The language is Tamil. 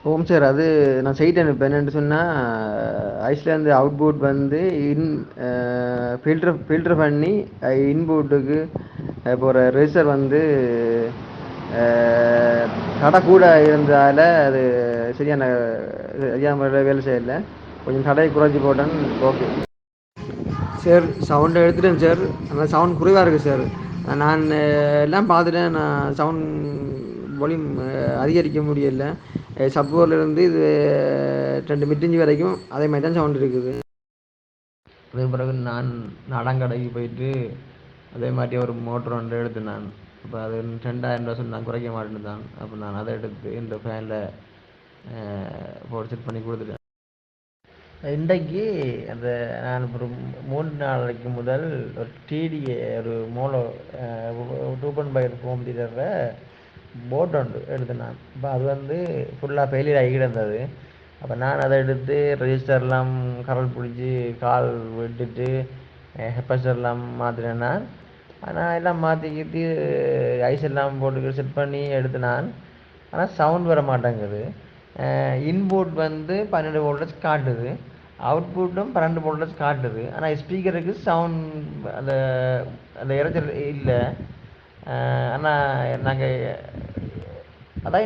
ஓம் சார் அது நான் செய்யிட்டேன். இப்போ என்னென்னு சொன்னால் ஐஸ்லேருந்து அவுட்புட் வந்து இன் ஃபில்ட்ரு பண்ணி இன்புட்டுக்கு போகிற ரெஜிஸ்டர் வந்து தடை கூட இருந்ததால் அது சரியான முறையில் வேலை செய்யலை. கொஞ்சம் தடையை குறைச்சி போட்டேன். Okay sir. சவுண்டை எடுத்துட்டேன் சார். ஆனால் சவுண்ட் குறைவாக இருக்குது சார். நான் எல்லாம் பார்த்துட்டேன். நான் சவுண்ட் வால்யூம் அதிகரிக்க முடியலை. சப்வூஃபர்லேருந்து இது 2 மிட்-ரேஞ்ச் வரைக்கும் அதே மாதிரி தான் சவுண்ட் இருக்குது. அதுக்கு பிறகு நான் நடங்கடைக்கு போயிட்டு அதே மாதிரி ஒரு மோட்ரு ஒன்று எடுத்து நான் இப்போ அது 2000 சொல்லி நான் குறைக்க மாட்டேன்னு தான். அப்போ நான் அதை எடுத்து இந்த ஃபேனில் போட்டு செட் பண்ணி கொடுத்துட்டேன். இன்றைக்கு அந்த நான் ஒரு 3 நாளைக்கு முதல் ஒரு டிடிஏ ஒரு மோனோ 2.5 ஹோம் தியேட்டரில் போட் ஒன்று எடுத்தேன் நான். இப்போ அது வந்து ஃபுல்லாக ஃபெயிலியர் ஆகி கிடந்தது. அப்போ நான் அதை எடுத்து ரெஜிஸ்டர்லாம் கரல் பிடிச்சி கால் விட்டுட்டு ஹெப்பஸ்டர்லாம் மாற்றினேன் நான். ஆனால் எல்லாம் மாற்றிக்கிட்டு ஐஸ் எல்லாம் போட்டு செட் பண்ணி எடுத்து நான். ஆனால் சவுண்ட் வர மாட்டேங்குது. இன்புட் வந்து 12 வோல்டேஜ் காட்டுது, அவுட்புட்டும் 12 வோல்டேஜ் காட்டுது. ஆனால் ஸ்பீக்கருக்கு சவுண்ட் அந்த அந்த இரைச்சல் இல்லை. ஆனால் நாங்கள் அதான்